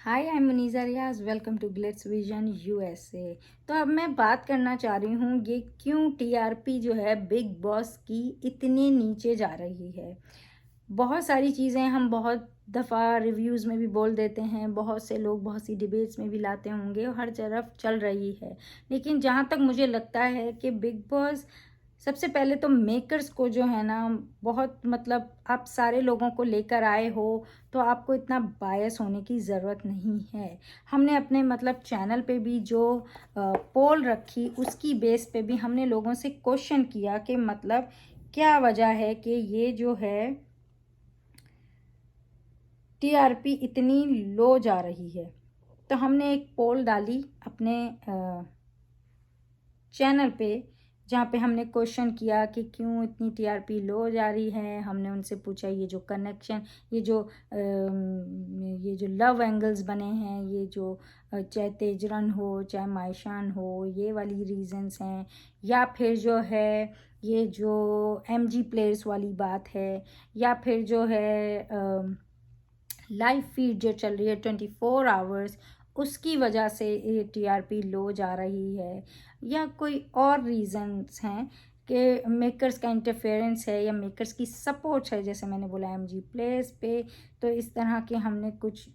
Hi, I am Muniza Riaz. Welcome to Glitz Vision USA. तो अब मैं बात करना चाह रही हूँ ये क्यों टीआरपी जो है बिग बॉस की इतनी नीचे जा रही है। बहुत सारी चीज़ें हम बहुत दफ़ा रिव्यूज़ में भी बोल देते हैं, बहुत से लोग बहुत सी डिबेट्स में भी लाते होंगे और हर तरफ चल रही है। लेकिन जहाँ तक मुझे लगता है कि बिग बॉस सबसे पहले तो मेकर्स को जो है ना, बहुत मतलब आप सारे लोगों को लेकर आए हो तो आपको इतना बायस होने की ज़रूरत नहीं है। हमने अपने मतलब चैनल पे भी जो पोल रखी उसकी बेस पे भी हमने लोगों से क्वेश्चन किया कि मतलब क्या वजह है कि ये जो है टीआरपी इतनी लो जा रही है। तो हमने एक पोल डाली अपने चैनल पे, जहाँ पे हमने क्वेश्चन किया कि क्यों इतनी टीआरपी लो जा रही है। हमने उनसे पूछा ये जो कनेक्शन, ये जो लव एंगल्स बने हैं, ये जो चाहे तेजरन हो चाहे मायशान हो, ये वाली रीजंस हैं, या फिर जो है ये जो एमजी प्लेयर्स वाली बात है, या फिर जो है लाइव फीड जो चल रही है 24 आवर्स, उसकी वजह से ये टीआरपी लो जा रही है, या कोई और रीजंस हैं कि मेकर्स का इंटरफेरेंस है या मेकर्स की सपोर्ट है, जैसे मैंने बोला एमजी प्लेयर्स पे। तो इस तरह के हमने कुछ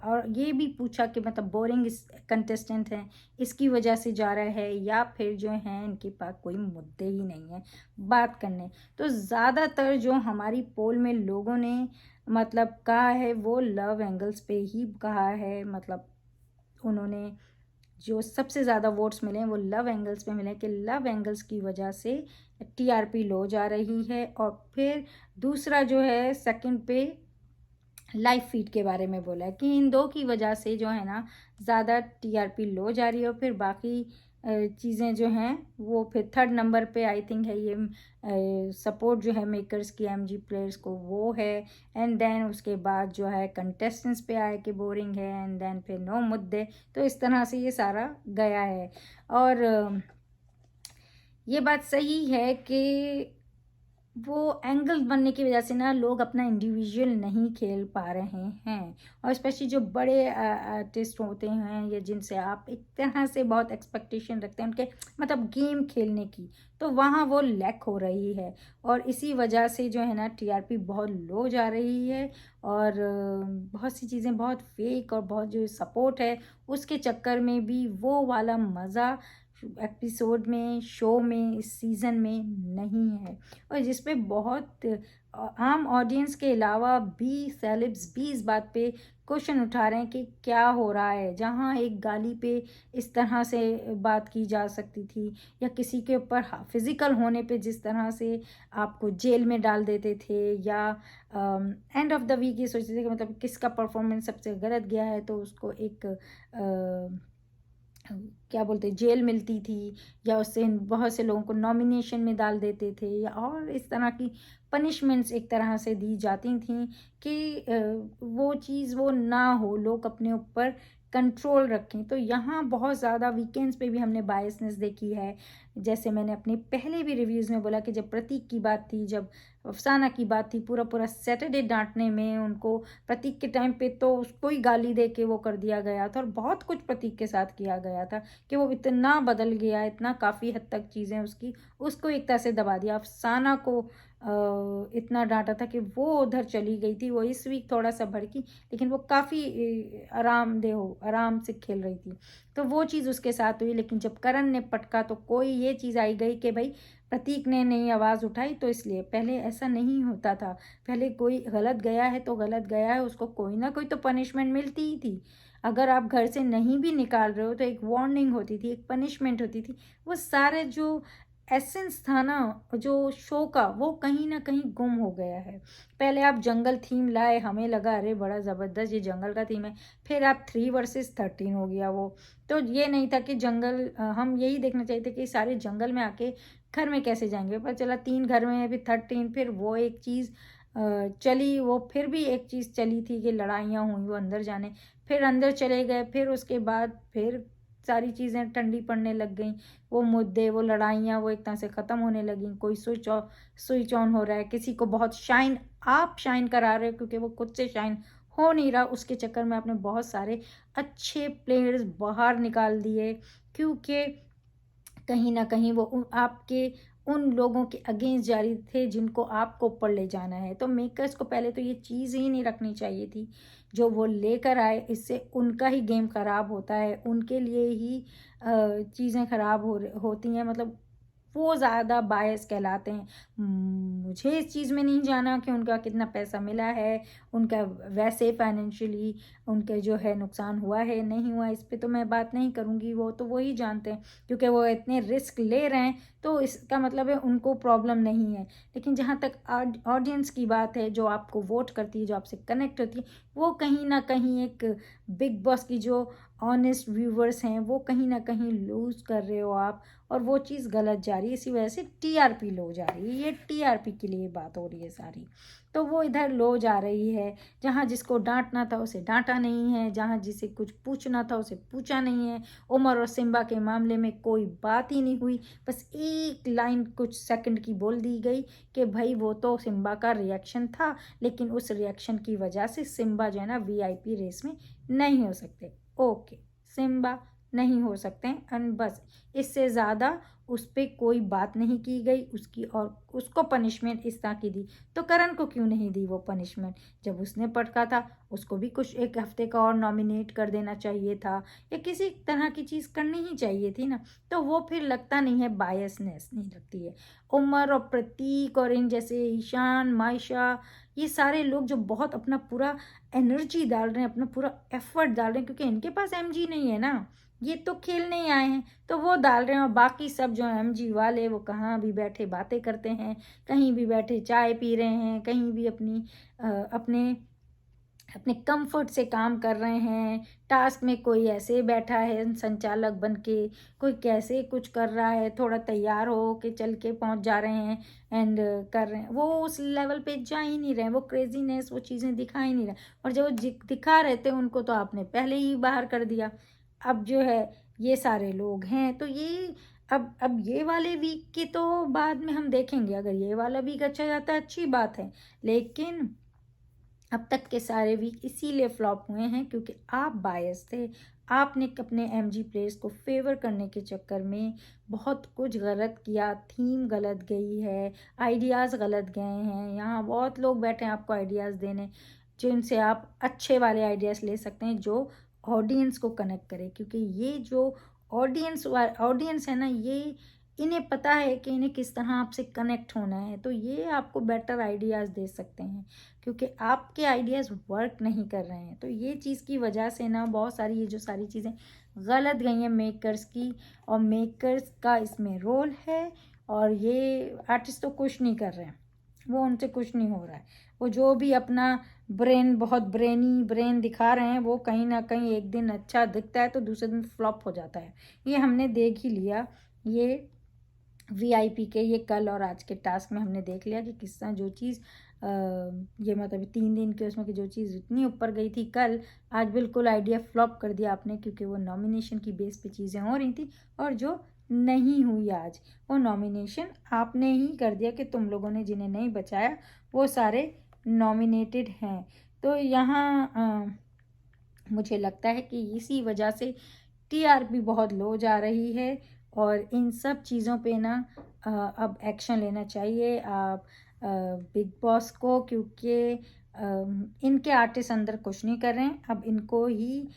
और ये भी पूछा कि मतलब बोरिंग कंटेस्टेंट हैं, इसकी वजह से जा रहा है, या फिर जो है इनके पास कोई मुद्दे ही नहीं है बात करने। तो ज़्यादातर जो हमारी पोल में लोगों ने मतलब कहा है वो लव एंगल्स पे ही कहा है। मतलब उन्होंने जो सबसे ज़्यादा वोट्स मिले हैं वो लव एंगल्स पे मिले कि लव एंगल्स की वजह से टीआरपी लो जा रही है। और फिर दूसरा जो है सेकंड पे लाइव फीड के बारे में बोला है कि इन दो की वजह से जो है ना ज़्यादा टीआरपी लो जा रही है। और फिर बाकी चीज़ें जो हैं वो फिर थर्ड नंबर पे आई थिंक है ये सपोर्ट जो है मेकर्स की एमजी प्लेयर्स को, वो है। एंड देन उसके बाद जो है कंटेस्टेंट्स पे आए कि बोरिंग है, एंड देन फिर नो मुद्दे। तो इस तरह से ये सारा गया है। और ये बात सही है कि वो एंगल बनने की वजह से ना लोग अपना इंडिविजुअल नहीं खेल पा रहे हैं। और स्पेशली जो बड़े आर्टिस्ट होते हैं या जिनसे आप एक तरह से बहुत एक्सपेक्टेशन रखते हैं उनके मतलब गेम खेलने की, तो वहाँ वो लैक हो रही है। और इसी वजह से जो है ना टीआरपी बहुत लो जा रही है। और बहुत सी चीज़ें बहुत फेक और बहुत जो सपोर्ट है उसके चक्कर में भी वो वाला मज़ा एपिसोड में, शो में, इस सीज़न में नहीं है। और जिस पे बहुत आम ऑडियंस के अलावा भी सेलेब्स भी इस बात पे क्वेश्चन उठा रहे हैं कि क्या हो रहा है। जहाँ एक गाली पे इस तरह से बात की जा सकती थी, या किसी के ऊपर फिजिकल होने पे जिस तरह से आपको जेल में डाल देते थे, या एंड ऑफ द वीक ये सोचते थे कि मतलब किसका परफॉर्मेंस सबसे गलत गया है तो उसको एक क्या बोलते जेल मिलती थी, या उससे बहुत से लोगों को नॉमिनेशन में डाल देते थे, या और इस तरह की पनिशमेंट्स एक तरह से दी जाती थी कि वो चीज़ वो ना हो, लोग अपने ऊपर कंट्रोल रखें। तो यहाँ बहुत ज़्यादा वीकेंड्स पे भी हमने बायसनेस देखी है। जैसे मैंने अपने पहले भी रिव्यूज़ में बोला कि जब प्रतीक की बात थी, जब अफसाना की बात थी, पूरा पूरा सैटरडे डांटने में उनको, प्रतीक के टाइम पे तो उसको ही गाली दे के वो कर दिया गया था, और बहुत कुछ प्रतीक के साथ किया गया था कि वो इतना बदल गया, इतना काफ़ी हद तक चीज़ें उसको एक तरह से दबा दिया। अफसाना को इतना डांटा था कि वो उधर चली गई थी। वो इस वीक थोड़ा सा भड़की, लेकिन वो काफ़ी आराम से खेल रही थी। तो वो चीज़ उसके साथ हुई। लेकिन जब करण ने पटका तो कोई ये चीज़ आई गई कि भाई प्रतीक ने नहीं आवाज़ उठाई तो इसलिए। पहले ऐसा नहीं होता था। पहले कोई गलत गया है तो गलत गया है, उसको कोई ना कोई तो पनिशमेंट मिलती ही थी। अगर आप घर से नहीं भी निकाल रहे हो तो एक वार्निंग होती थी, एक पनिशमेंट होती थी। वो सारे जो एसेंस था ना जो शो का, वो कहीं ना कहीं गुम हो गया है। पहले आप जंगल थीम लाए, हमें लगा अरे बड़ा ज़बरदस्त ये जंगल का थीम है। फिर आप 3 वर्सेस 13 हो गया वो। तो ये नहीं था कि जंगल, हम यही देखना चाहिए थे कि सारे जंगल में आके घर में कैसे जाएंगे। पता चला 3 घर में है, फिर 13। फिर वो एक चीज़ चली, वो फिर भी एक चीज़ चली थी कि लड़ाइयाँ हुई वो अंदर जाने, फिर अंदर चले गए, फिर उसके बाद फिर सारी चीज़ें ठंडी पड़ने लग गई। वो मुद्दे, वो लड़ाइयाँ, वो एक तरह से ख़त्म होने लगी। कोई स्विच ऑन हो रहा है, किसी को बहुत शाइन, आप शाइन करा रहे हो क्योंकि वो खुद से शाइन हो नहीं रहा, उसके चक्कर में आपने बहुत सारे अच्छे प्लेयर्स बाहर निकाल दिए, क्योंकि कहीं ना कहीं वो आपके उन लोगों के अगेंस्ट जारी थे जिनको आपको ऊपर ले जाना है। तो मेकर्स को पहले तो ये चीज़ ही नहीं रखनी चाहिए थी जो वो लेकर आए, इससे उनका ही गेम ख़राब होता है, उनके लिए ही चीज़ें ख़राब होती हैं, मतलब वो ज़्यादा बायस कहलाते हैं। मुझे इस चीज़ में नहीं जाना कि उनका कितना पैसा मिला है, उनका वैसे फाइनेंशियली उनके जो है नुकसान हुआ है नहीं हुआ, इस पे तो मैं बात नहीं करूँगी, वो तो वही जानते हैं, क्योंकि वो इतने रिस्क ले रहे हैं तो इसका मतलब है उनको प्रॉब्लम नहीं है। लेकिन जहाँ तक ऑडियंस की बात है, जो आपको वोट करती है, जो आपसे कनेक्ट होती है, वो कहीं ना कहीं एक बिग बॉस की जो ऑनेस्ट व्यूवर्स हैं वो कहीं ना कहीं लूज़ कर रहे हो आप, और वो चीज़ गलत जा रही है, इसी वजह से टीआरपी लो जा रही है। ये टीआरपी के लिए बात हो रही है सारी, तो वो इधर लो जा रही है। जहाँ जिसको डांटना था उसे डांटा नहीं है, जहाँ जिसे कुछ पूछना था उसे पूछा नहीं है। उमर और सिम्बा के मामले में कोई बात ही नहीं हुई, बस एक लाइन कुछ सेकंड की बोल दी गई कि भाई वो तो सिम्बा का रिएक्शन था, लेकिन उस रिएक्शन की वजह से सिम्बा जो है ना वीआईपी रेस में नहीं हो सकते। ओके, सिम्बा नहीं हो सकते हैं, एंड बस इससे ज़्यादा उस पर कोई बात नहीं की गई उसकी, और उसको पनिशमेंट इस तरह की दी। तो करण को क्यों नहीं दी वो पनिशमेंट? जब उसने पटका था उसको भी कुछ एक हफ्ते का और नॉमिनेट कर देना चाहिए था, या किसी तरह की चीज़ करनी ही चाहिए थी ना। तो वो फिर लगता नहीं है, बायसनेस नहीं लगती है। उमर और प्रतीक और इन जैसे ईशान, मायशा, ये सारे लोग जो बहुत अपना पूरा एनर्जी डाल रहे हैं, अपना पूरा एफर्ट डाल रहे हैं, क्योंकि इनके पास एमजी नहीं है ना, ये तो खेलने ही आए हैं, तो वो डाल रहे हैं। और बाकी सब जो एमजी वाले वो कहाँ भी बैठे बातें करते हैं, कहीं भी बैठे चाय पी रहे हैं, कहीं भी अपने अपने कंफर्ट से काम कर रहे हैं। टास्क में कोई ऐसे बैठा है संचालक बन के, कोई कैसे कुछ कर रहा है, थोड़ा तैयार हो के चल के पहुंच जा रहे हैं एंड कर रहे हैं। वो उस लेवल पे जा ही नहीं रहे, वो क्रेजीनेस वो चीज़ें दिखा ही नहीं रहे, और जब वो दिखा रहे थे उनको तो आपने पहले ही बाहर कर दिया। अब जो है ये सारे लोग हैं, तो ये अब ये वाले वीक के तो बाद में हम देखेंगे, अगर ये वाला वीक अच्छा जाता है अच्छी बात है, लेकिन अब तक के सारे वीक इसीलिए फ्लॉप हुए हैं क्योंकि आप बायस थे। आपने अपने एमजी प्लेयर्स को फेवर करने के चक्कर में बहुत कुछ गलत किया, थीम गलत गई है, आइडियाज़ गलत गए हैं। यहाँ बहुत लोग बैठे हैं आपको आइडियाज़ देने, जिनसे आप अच्छे वाले आइडियाज़ ले सकते हैं जो ऑडियंस को कनेक्ट करे, क्योंकि ये जो ऑडियंस है ना, ये इन्हें पता है कि इन्हें किस तरह आपसे कनेक्ट होना है, तो ये आपको बेटर आइडियाज़ दे सकते हैं, क्योंकि आपके आइडियाज़ वर्क नहीं कर रहे हैं। तो ये चीज़ की वजह से ना बहुत सारी ये जो सारी चीज़ें गलत गई हैं मेकर्स की, और मेकर्स का इसमें रोल है। और ये आर्टिस्ट तो कुछ नहीं कर रहे हैं, वो उनसे कुछ नहीं हो रहा है। वो जो भी अपना बहुत ब्रेनी ब्रेन दिखा रहे हैं, वो कहीं ना कहीं एक दिन अच्छा दिखता है तो दूसरे दिन फ्लॉप हो जाता है। ये हमने देख ही लिया, ये वीआईपी के ये कल और आज के टास्क में हमने देख लिया कि किस तरह जो चीज़ ये मतलब 3 दिन के उसमें की जो चीज़ इतनी ऊपर गई थी कल, आज बिल्कुल आइडिया फ्लॉप कर दिया आपने, क्योंकि वो नॉमिनेशन की बेस पे चीज़ें हो रही थी, और जो नहीं हुई आज वो नॉमिनेशन आपने ही कर दिया कि तुम लोगों ने जिन्हें नहीं बचाया वो सारे नॉमिनेटेड हैं। तो यहाँ मुझे लगता है कि इसी वजह से टीआरपी बहुत लो जा रही है, और इन सब चीज़ों पे ना अब एक्शन लेना चाहिए आप बिग बॉस को, क्योंकि इनके आर्टिस्ट अंदर कुछ नहीं कर रहे हैं। अब इनको ही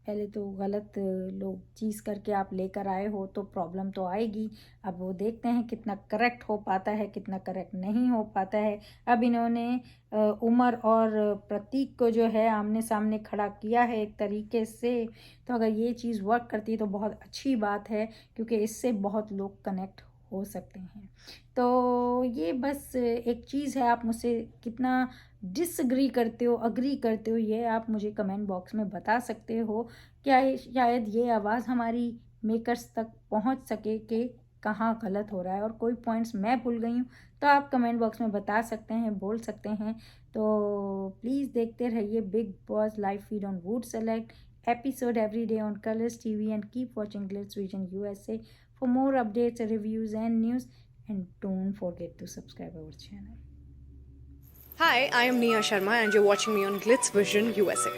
पहले तो गलत लोग चीज़ करके आप लेकर आए हो तो प्रॉब्लम तो आएगी। अब वो देखते हैं कितना करेक्ट हो पाता है, कितना करेक्ट नहीं हो पाता है। अब इन्होंने उमर और प्रतीक को जो है आमने सामने खड़ा किया है एक तरीके से, तो अगर ये चीज़ वर्क करती है तो बहुत अच्छी बात है, क्योंकि इससे बहुत लोग कनेक्ट हो सकते हैं। तो ये बस एक चीज़ है, आप मुझसे कितना डिसएग्री करते हो अग्री करते हो ये आप मुझे कमेंट बॉक्स में बता सकते हो। क्या शायद ये आवाज़ हमारी मेकर्स तक पहुंच सके कि कहाँ गलत हो रहा है, और कोई पॉइंट्स मैं भूल गई हूँ तो आप कमेंट बॉक्स में बता सकते हैं, बोल सकते हैं। तो प्लीज़ देखते रहिए big boss live feed on would select episode every day on Colors TV, and keep watching Glitz Region USA for more updates, reviews and news, and don't forget to subscribe our channel. Hi, I am Nia Sharma and you're watching me on Glitz Vision USA.